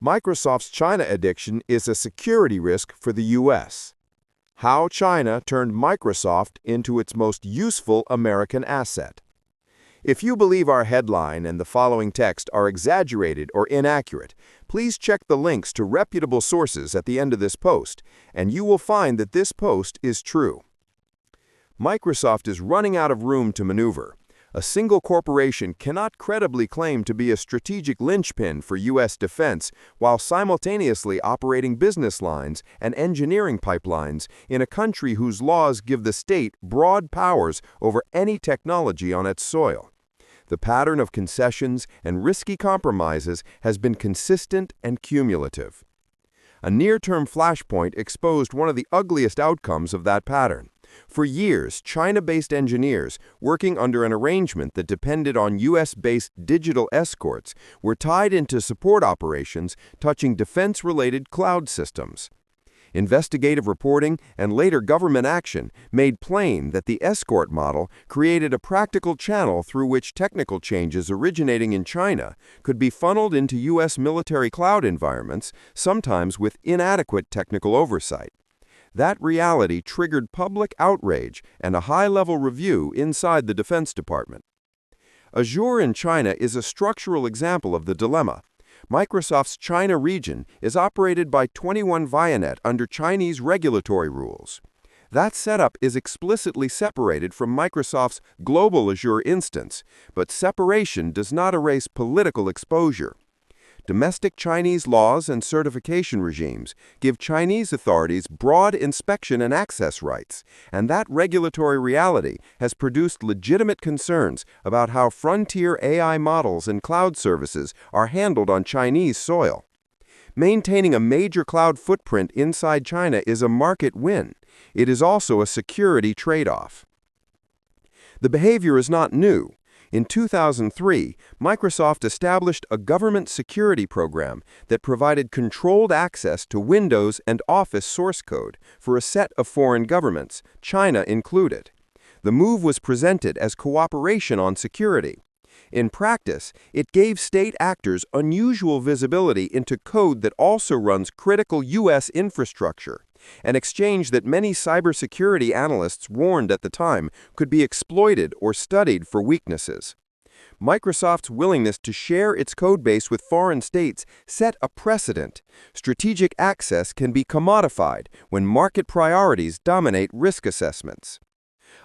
Microsoft's China addiction is a security risk for the U.S. How China turned Microsoft into its most useful American asset. If you believe our headline and the following text are exaggerated or inaccurate, please check the links to reputable sources at the end of this post, and you will find that this post is true. Microsoft is running out of room to maneuver. A single corporation cannot credibly claim to be a strategic linchpin for U.S. defense while simultaneously operating business lines and engineering pipelines in a country whose laws give the state broad powers over any technology on its soil. The pattern of concessions and risky compromises has been consistent and cumulative. A near-term flashpoint exposed one of the ugliest outcomes of that pattern. For years, China-based engineers, working under an arrangement that depended on U.S.-based digital escorts, were tied into support operations touching defense-related cloud systems. Investigative reporting and later government action made plain that the escort model created a practical channel through which technical changes originating in China could be funneled into U.S. military cloud environments, sometimes with inadequate technical oversight. That reality triggered public outrage and a high-level review inside the Defense Department. Azure in China is a structural example of the dilemma. Microsoft's China region is operated by 21Vianet under Chinese regulatory rules. That setup is explicitly separated from Microsoft's global Azure instance, but separation does not erase political exposure. Domestic Chinese laws and certification regimes give Chinese authorities broad inspection and access rights, and that regulatory reality has produced legitimate concerns about how frontier AI models and cloud services are handled on Chinese soil. Maintaining a major cloud footprint inside China is a market win. It is also a security trade-off. The behavior is not new. In 2003, Microsoft established a government security program that provided controlled access to Windows and Office source code for a set of foreign governments, China included. The move was presented as cooperation on security. In practice, it gave state actors unusual visibility into code that also runs critical U.S. infrastructure, an exchange that many cybersecurity analysts warned at the time could be exploited or studied for weaknesses. Microsoft's willingness to share its codebase with foreign states set a precedent. Strategic access can be commodified when market priorities dominate risk assessments.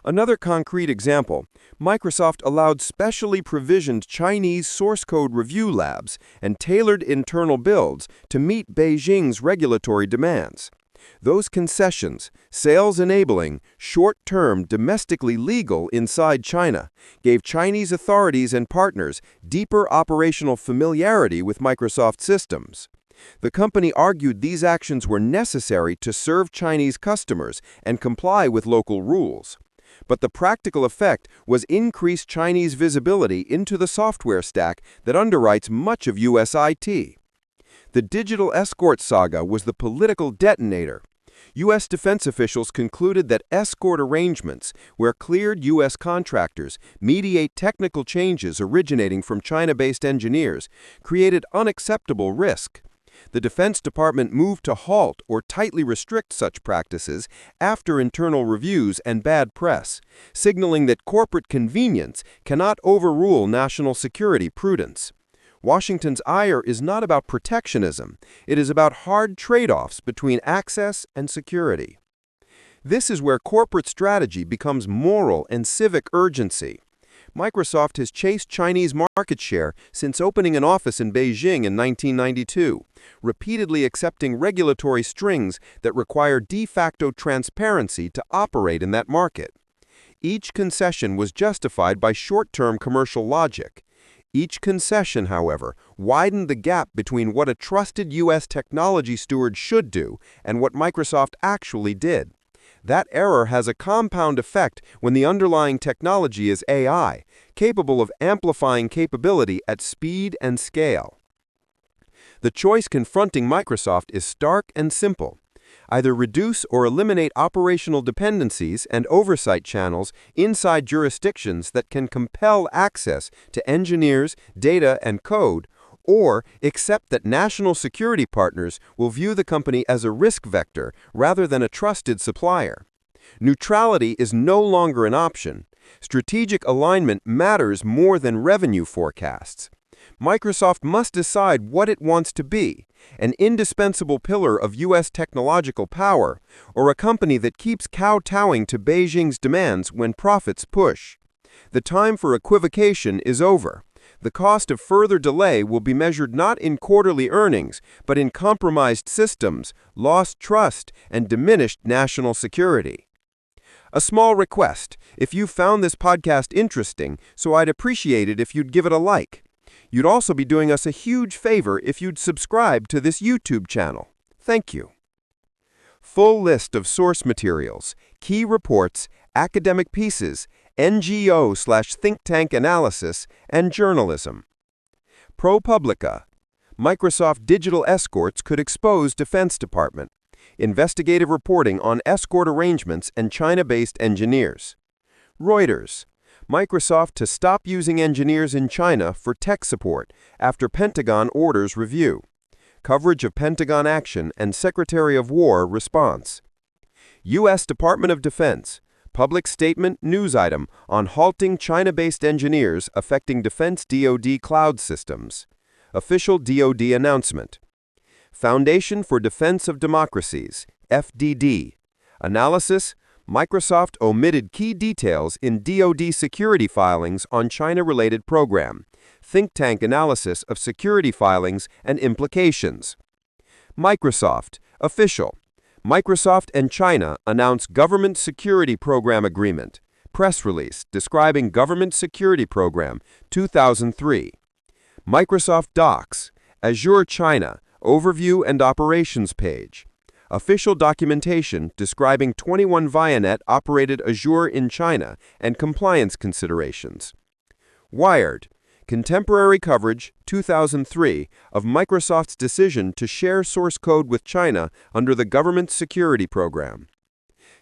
Another concrete example, Microsoft allowed specially provisioned Chinese source code review labs and tailored internal builds to meet Beijing's regulatory demands. Those concessions, sales enabling, short-term, domestically legal inside China, gave Chinese authorities and partners deeper operational familiarity with Microsoft systems. The company argued these actions were necessary to serve Chinese customers and comply with local rules. But the practical effect was increased Chinese visibility into the software stack that underwrites much of U.S. IT. The digital escort saga was the political detonator. U.S. defense officials concluded that escort arrangements, where cleared U.S. contractors mediate technical changes originating from China-based engineers, created unacceptable risk. The Defense Department moved to halt or tightly restrict such practices after internal reviews and bad press, signaling that corporate convenience cannot overrule national security prudence. Washington's ire is not about protectionism. It is about hard trade-offs between access and security. This is where corporate strategy becomes moral and civic urgency. Microsoft has chased Chinese market share since opening an office in Beijing in 1992, repeatedly accepting regulatory strings that require de facto transparency to operate in that market. Each concession was justified by short-term commercial logic. Each concession, however, widened the gap between what a trusted U.S. technology steward should do and what Microsoft actually did. That error has a compound effect when the underlying technology is AI, capable of amplifying capability at speed and scale. The choice confronting Microsoft is stark and simple. Either reduce or eliminate operational dependencies and oversight channels inside jurisdictions that can compel access to engineers, data, and code, or accept that national security partners will view the company as a risk vector rather than a trusted supplier. Neutrality is no longer an option. Strategic alignment matters more than revenue forecasts. Microsoft must decide what it wants to be, an indispensable pillar of U.S. technological power, or a company that keeps kowtowing to Beijing's demands when profits push. The time for equivocation is over. The cost of further delay will be measured not in quarterly earnings, but in compromised systems, lost trust, and diminished national security. A small request: if you found this podcast interesting, so I'd appreciate it if you'd give it a like. You'd also be doing us a huge favor if you'd subscribe to this YouTube channel. Thank you. Full list of source materials, key reports, academic pieces, NGO/think tank analysis, and journalism. ProPublica. Microsoft Digital Escorts could expose Defense Department. Investigative reporting on escort arrangements and China-based engineers. Reuters. Microsoft to stop using engineers in China for tech support after Pentagon orders review. Coverage of Pentagon action and Secretary of War response. U.S. Department of Defense. Public statement news item on halting China-based engineers affecting Defense DoD cloud systems. Official DoD announcement. Foundation for Defense of Democracies, FDD. Analysis: Microsoft omitted key details in DoD security filings on China-related program. Think tank analysis of security filings and implications. Microsoft. Official. Microsoft and China announce Government Security Program Agreement. Press release describing Government Security Program, 2003. Microsoft Docs. Azure China. Overview and operations page. Official documentation describing 21 Vianet-operated Azure in China and compliance considerations. Wired. Contemporary coverage, 2003, of Microsoft's decision to share source code with China under the Government Security Program.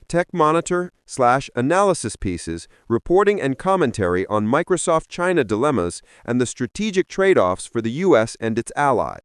TechMonitor/analysis pieces, reporting and commentary on Microsoft China dilemmas and the strategic trade-offs for the U.S. and its allies.